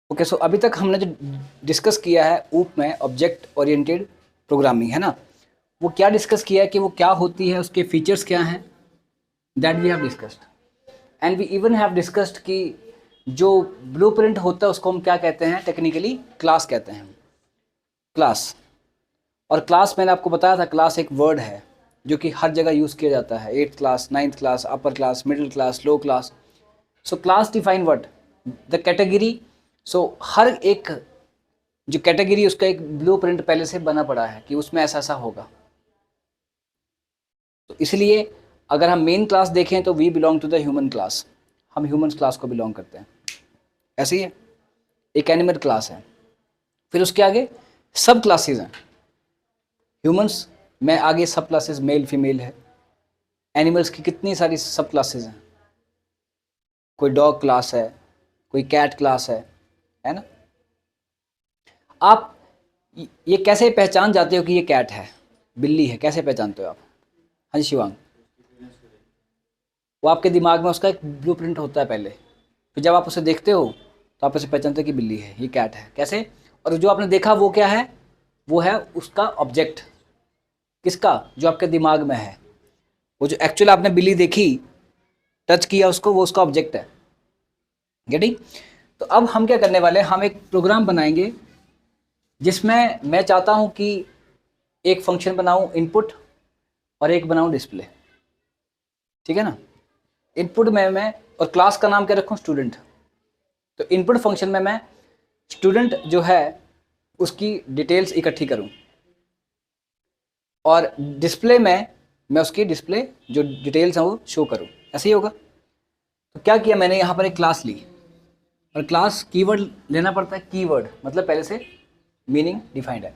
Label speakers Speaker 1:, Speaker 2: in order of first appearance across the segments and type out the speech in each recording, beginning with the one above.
Speaker 1: Okay, सो अभी तक हमने जो डिस्कस किया है ऊप में ऑब्जेक्ट ओरिएंटेड प्रोग्रामिंग है ना, वो क्या डिस्कस किया है कि वो क्या होती है, उसके फीचर्स क्या हैं, that we have discussed. And we even have discussed कि जो ब्लूप्रिंट होता है उसको हम क्या कहते हैं, टेक्निकली क्लास कहते हैं। क्लास, और क्लास मैंने आपको बताया था, क्लास एक वर्ड है जो कि हर जगह यूज़ किया जाता है, 8th class, 9th class, upper class, middle class, low class. So class define what, the category. So हर एक जो कैटेगरी उसका एक ब्लूप्रिंट पहले से बना पड़ा है कि उसमें ऐसा ऐसा होगा। तो इसलिए अगर हम मेन क्लास देखें तो we belong to the human class, हम ह्यूमन क्लास को बिलोंग करते हैं। ऐसे ही है, एक एनिमल क्लास है, फिर उसके आगे सब क्लासेस हैं। ह्यूमंस में आगे सब क्लासेस मेल फीमेल है। एनिमल्स की कितनी सारी सब क्लासेस हैं, कोई डॉग क्लास है, कोई कैट क्लास है ना। आप ये कैसे पहचान जाते हो कि ये कैट है, बिल्ली है, कैसे पहचानते हो आप? हाँ जी शिवांग। वो आपके दिमाग में उसका एक ब्लूप्रिंट होता है पहले, फिर जब आप उसे देखते हो तो आप उसे पहचानते हो कि बिल्ली है, ये कैट है। कैसे? और जो आपने देखा वो क्या है, वो है उसका ऑब्जेक्ट। किसका? जो आपके दिमाग में है। वो जो एक्चुअल आपने बिल्ली देखी, टच किया उसको, वो उसका ऑब्जेक्ट है। गेटिंग? तो अब हम क्या करने वाले हैं, हम एक प्रोग्राम बनाएंगे जिसमें मैं चाहता हूं कि एक फंक्शन बनाऊं इनपुट और एक बनाऊं डिस्प्ले। ठीक है ना। इनपुट में मैं, और क्लास का नाम क्या रखूं, स्टूडेंट। तो इनपुट फंक्शन में मैं स्टूडेंट जो है उसकी डिटेल्स इकट्ठी करूं, और डिस्प्ले में मैं उसकी डिस्प्ले जो डिटेल्स हैं वो शो करूं। ऐसे ही होगा। तो क्या किया मैंने, यहाँ पर एक क्लास ली, और क्लास कीवर्ड लेना पड़ता है। कीवर्ड मतलब पहले से मीनिंग डिफाइंड है।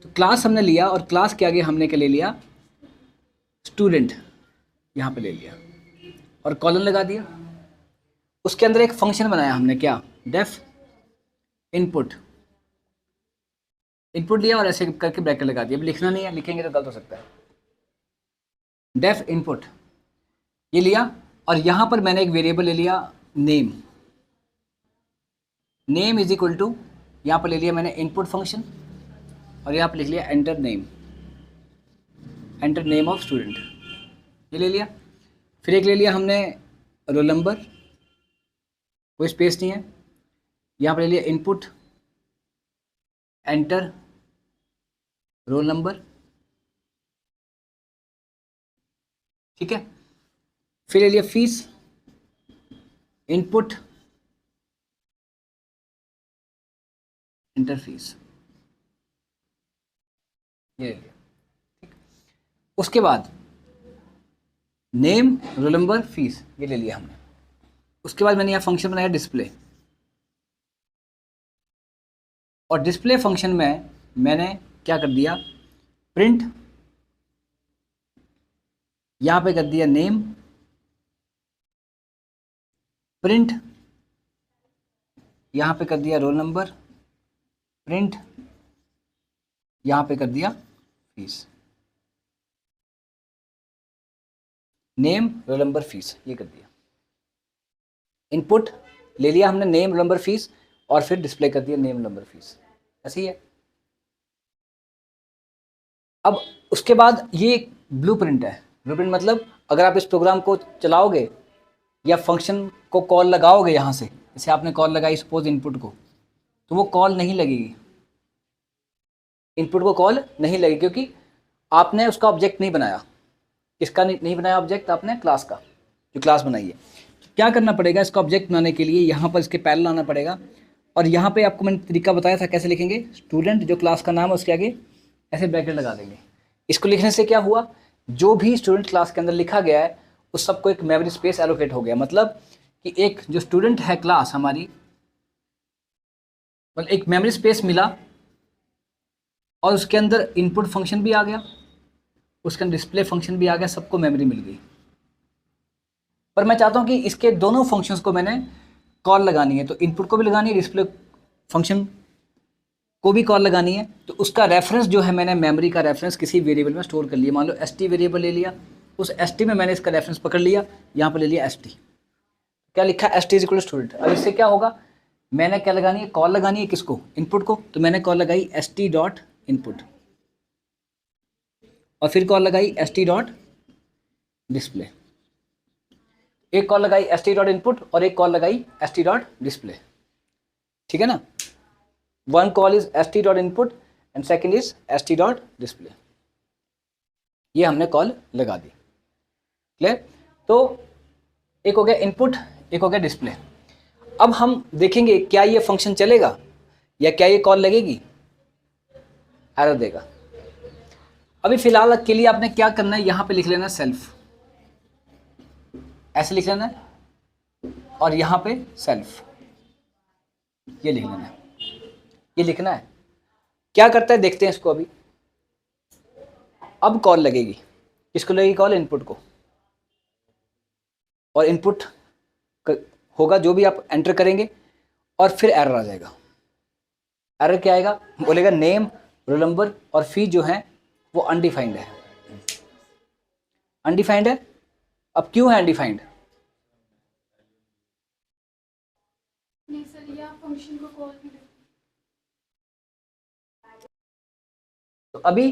Speaker 1: तो क्लास हमने लिया, और क्लास के आगे हमने क्या ले लिया, स्टूडेंट यहाँ पे ले लिया, और कॉलन लगा दिया। उसके अंदर एक फंक्शन बनाया हमने, क्या, डेफ इनपुट। इनपुट लिया और ऐसे करके ब्रैकेट लगा दिया। अब लिखना नहीं है, लिखेंगे तो गलत हो सकता है। डेफ इनपुट ये लिया, और यहाँ पर मैंने एक वेरिएबल ले लिया name. Name is equal to, यहाँ पर ले लिया मैंने इनपुट फंक्शन, और यहाँ पर लिख लिया enter name, enter name of student, ये ले लिया। फिर एक ले लिया हमने रोल नंबर, कोई स्पेस नहीं है। यहाँ पर ले लिया इनपुट एंटर रोल नंबर, ठीक है। फिर ले लिया फीस, इनपुट एंटर फीस, ये ले लिया। ठीक। उसके बाद नेम रोल नंबर फीस, ये ले लिया हमने। उसके बाद मैंने यहाँ फंक्शन बनाया डिस्प्ले, और डिस्प्ले फंक्शन में मैंने क्या कर दिया, प्रिंट, यहाँ पे कर दिया नेम, प्रिंट, यहाँ पे कर दिया रोल नंबर, प्रिंट, यहाँ पे कर दिया fees. Name roll number fees, ये कर दिया। इनपुट ले लिया हमने नेम रोल नंबर फीस, और फिर डिस्प्ले कर दिया नेम रोल नंबर फीस। ऐसे ही है। अब उसके बाद ये ब्लूप्रिंट है। ब्लूप्रिंट मतलब अगर आप इस प्रोग्राम को चलाओगे या फंक्शन को कॉल लगाओगे यहाँ से, जैसे आपने कॉल लगाई सपोज इनपुट को, तो वो कॉल नहीं लगेगी, इनपुट को कॉल नहीं लगेगी, क्योंकि आपने उसका ऑब्जेक्ट नहीं बनाया। किसका नहीं बनाया ऑब्जेक्ट? आपने क्लास का, जो क्लास बनाई है। तो क्या करना पड़ेगा, इसका ऑब्जेक्ट बनाने के लिए यहाँ पर इसके पैरेलल आना पड़ेगा, और यहाँ पे आपको मैंने तरीका बताया था कैसे लिखेंगे। स्टूडेंट जो क्लास का नाम है उसके आगे ऐसे ब्रैकेट लगा देंगे। इसको लिखने से क्या हुआ, जो भी स्टूडेंट क्लास के अंदर लिखा गया है उस सबको एक मेमोरी स्पेस एलोकेट हो गया। मतलब कि एक जो स्टूडेंट है क्लास हमारी, मतलब एक मेमोरी स्पेस मिला, और उसके अंदर इनपुट फंक्शन भी आ गया, उसके अंदर डिस्प्ले फंक्शन भी आ गया, सबको मेमोरी मिल गई। पर मैं चाहता हूं कि इसके दोनों फंक्शंस को मैंने कॉल लगानी है, तो इनपुट को भी लगानी है, डिस्प्ले फंक्शन को भी कॉल लगानी है। तो उसका रेफरेंस जो है, मैंने मेमोरी का रेफरेंस किसी वेरिएबल में स्टोर कर लिया। मान लो st वेरिएबल ले लिया, उस st में मैंने इसका रेफरेंस पकड़ लिया, यहाँ पर ले लिया st। क्या लिखा है, st is equal to student. अब इससे क्या होगा, मैंने क्या लगानी है, कॉल लगानी है किसको, इनपुट को, तो मैंने कॉल लगाई st डॉट इनपुट और फिर कॉल लगाई st डॉट डिस्प्ले। एक कॉल लगाई st डॉट इनपुट और एक कॉल लगाई st डॉट डिस्प्ले, ठीक है ना। One call is st dot input and second is st dot display. ये हमने कॉल लगा दी, क्लियर। तो एक हो गया इनपुट, एक हो गया डिस्प्ले। अब हम देखेंगे क्या ये फंक्शन चलेगा या क्या ये कॉल लगेगी, एरर देगा। अभी फिलहाल के लिए आपने क्या करना है, यहां पे लिख लेना सेल्फ, ऐसे लिख लेना है और यहां पे सेल्फ ये लिख लेना है, ये लिखना है। क्या करता है देखते हैं इसको। अभी अब कॉल लगेगी, किसको लगेगी कॉल, इनपुट को, और इनपुट होगा जो भी आप एंटर करेंगे और फिर एरर आ जाएगा। एरर क्या आएगा, बोलेगा नेम, रोल नंबर और फी जो है वो अनडिफाइंड है। अनडिफाइंड है, अब क्यों है अनडिफाइंड,
Speaker 2: नहीं सर, ये आप फंक्शन को कॉल भी
Speaker 1: तो अभी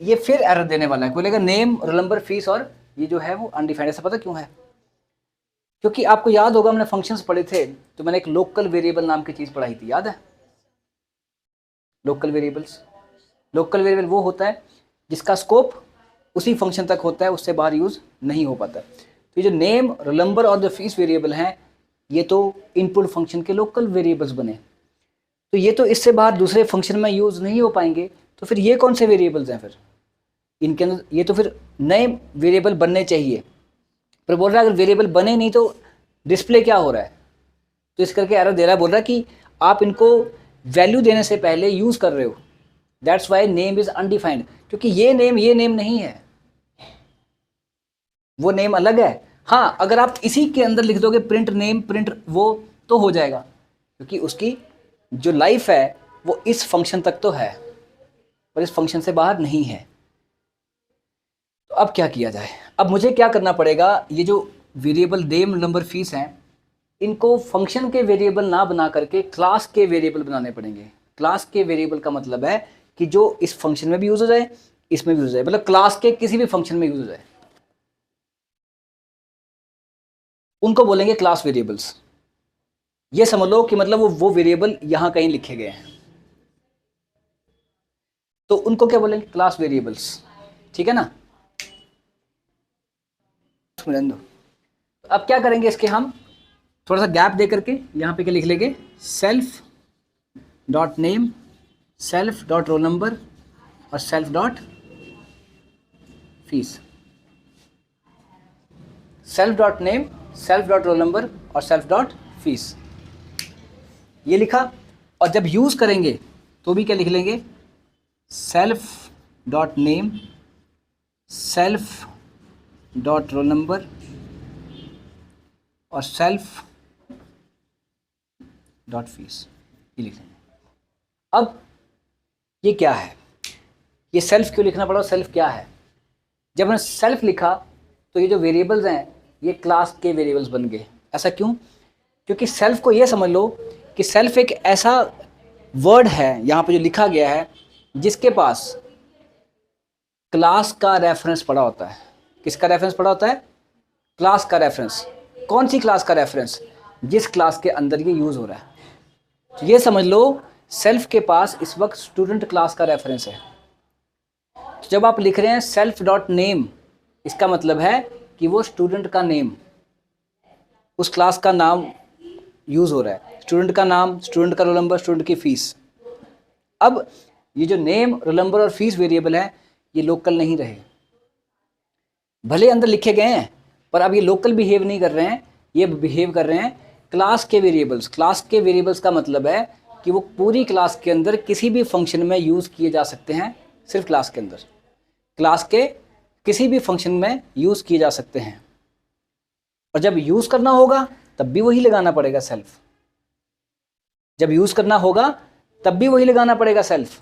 Speaker 1: ये फिर एरर देने वाला है, बोलेगा नेम, रोल नंबर, फीस और ये जो है वो अनडिफाइंड। ऐसा पता क्यों है, क्योंकि आपको याद होगा हमने फंक्शंस पढ़े थे तो मैंने एक लोकल वेरिएबल नाम की चीज़ पढ़ाई थी, याद है। लोकल वेरिएबल्स, लोकल वेरिएबल वो होता है जिसका स्कोप उसी फंक्शन तक होता है, उससे बाहर यूज़ नहीं हो पाता। तो ये जो नेम, रोल नंबर और जो फीस वेरिएबल हैं ये तो इनपुट फंक्शन के लोकल वेरिएबल्स बने, तो ये तो इससे बाहर दूसरे फंक्शन में यूज़ नहीं हो पाएंगे। तो फिर ये कौन से वेरिएबल्स हैं, फिर इनके अंदर ये तो फिर नए वेरिएबल बनने चाहिए, पर बोल रहा है अगर वेरिएबल बने नहीं तो डिस्प्ले क्या हो रहा है, तो इस करके एरर दे रहा है, बोल रहा है कि आप इनको वैल्यू देने से पहले यूज़ कर रहे हो, that's why name is undefined. क्योंकि ये नेम नहीं है, वो नेम अलग है। हाँ, अगर आप इसी के अंदर लिख दोगे प्रिंट नेम, प्रिंट वो, तो हो जाएगा, क्योंकि उसकी जो लाइफ है वो इस फंक्शन तक तो है पर इस फंक्शन से बाहर नहीं है। तो अब क्या किया जाए, अब मुझे क्या करना पड़ेगा, ये जो वेरिएबल नेम, नंबर, फीस हैं इनको फंक्शन के वेरिएबल ना बना करके क्लास के वेरिएबल बनाने पड़ेंगे। क्लास के वेरिएबल का मतलब है कि जो इस फंक्शन में भी यूज हो जाए, इसमें भी यूज हो जाए, मतलब क्लास के किसी भी फंक्शन में यूज हो जाए, उनको बोलेंगे क्लास वेरिएबल्स। ये समझ लो कि मतलब वो वेरिएबल यहां कहीं लिखे गए हैं तो उनको क्या बोलेंगे, क्लास वेरिएबल्स, ठीक है ना। अब क्या करेंगे इसके, हम थोड़ा सा गैप दे करके यहाँ पे क्या लिख लेंगे, self dot name, self dot roll number और self dot fees. Self dot name, self dot roll number और सेल्फ डॉट फीस, ये लिखा। और जब यूज़ करेंगे तो भी क्या लिख लेंगे, self dot name, self dot roll number और सेल्फ डॉट फीस, ये लिख लेंगे। अब ये क्या है, ये सेल्फ क्यों लिखना पड़ा, सेल्फ क्या है। जब हमने सेल्फ लिखा तो ये जो वेरिएबल्स हैं ये क्लास के वेरिएबल्स बन गए। ऐसा क्यों, क्योंकि सेल्फ को ये समझ लो कि सेल्फ एक ऐसा वर्ड है यहाँ पे जो लिखा गया है जिसके पास क्लास का रेफरेंस पड़ा होता है। किसका रेफरेंस पड़ा होता है, क्लास का रेफरेंस। कौन सी क्लास का रेफरेंस, जिस क्लास के अंदर ये यूज़ हो रहा है। तो ये समझ लो सेल्फ के पास इस वक्त स्टूडेंट क्लास का रेफरेंस है। तो जब आप लिख रहे हैं सेल्फ डॉट नेम, इसका मतलब है कि वो स्टूडेंट का नेम, उस क्लास का नाम यूज़ हो रहा है, स्टूडेंट का नाम, स्टूडेंट का रोल नंबर, स्टूडेंट की फीस। अब ये जो नेम, रोल नंबर और फीस वेरिएबल है ये लोकल नहीं रहे, भले अंदर लिखे गए हैं पर अब ये लोकल बिहेव नहीं कर रहे हैं, ये बिहेव कर रहे हैं क्लास के वेरिएबल्स। क्लास के वेरिएबल्स का मतलब है कि वो पूरी क्लास के अंदर किसी भी फंक्शन में यूज़ किए जा सकते हैं, सिर्फ क्लास के अंदर, क्लास के किसी भी फंक्शन में यूज़ किए जा सकते हैं। और जब यूज़ करना होगा तब भी वही लगाना पड़ेगा सेल्फ, जब यूज़ करना होगा तब भी वही लगाना पड़ेगा सेल्फ।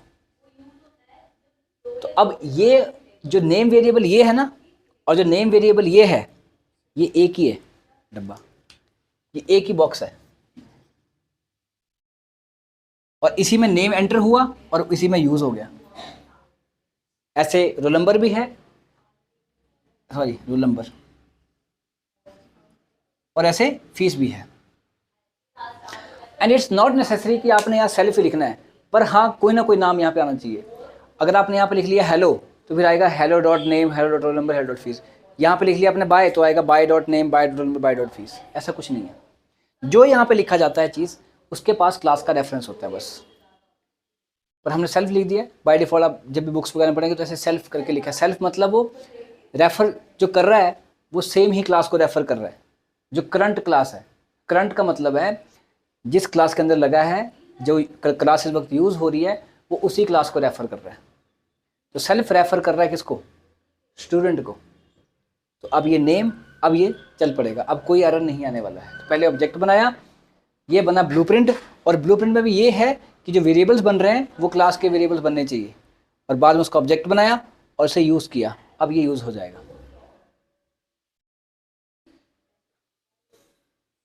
Speaker 1: तो अब ये जो नेम वेरिएबल ये है ना, और जो नेम वेरिएबल ये है, ये एक ही है डब्बा, ये एक ही बॉक्स है। और इसी में नेम एंटर हुआ और इसी में यूज़ हो गया। ऐसे रोल नंबर भी है, सॉरी रोल नंबर, और ऐसे फीस भी है। एंड इट्स नॉट नेसेसरी कि आपने यहाँ सेल्फ ही लिखना है, पर हाँ कोई ना कोई नाम यहाँ पे आना चाहिए। अगर आपने यहाँ पे लिख लिया हेलो तो फिर आएगा hello dot name, hello dot roll number, hello dot fees. यहाँ पे लिख लिया आपने बाय तो आएगा bye dot name, bye dot roll number, bye dot fees. ऐसा कुछ नहीं है। जो यहाँ पे लिखा जाता है चीज़, उसके पास क्लास का रेफरेंस होता है बस। पर हमने सेल्फ लिख दिया बाय डिफॉल्ट। आप जब भी बुक्स वगैरह पढ़ेंगे तो ऐसे सेल्फ करके लिखा है। सेल्फ मतलब वो रेफर जो कर रहा है वो सेम ही क्लास को रेफर कर रहा है जो करंट क्लास है। करंट का मतलब है जिस क्लास के अंदर लगा है, जो क्लास इस वक्त यूज़ हो रही है, वो उसी क्लास को रेफर कर रहा है। तो सेल्फ रेफर कर रहा है किसको? स्टूडेंट को। तो अब ये नेम, अब ये चल पड़ेगा, अब कोई एरर नहीं आने वाला है। तो पहले ऑब्जेक्ट बनाया, ये बना ब्लूप्रिंट, और ब्लूप्रिंट में भी ये है कि जो वेरिएबल्स बन रहे हैं वो क्लास के वेरिएबल्स बनने चाहिए, और बाद में उसका ऑब्जेक्ट बनाया और इसे यूज़ किया। अब ये यूज़ हो जाएगा।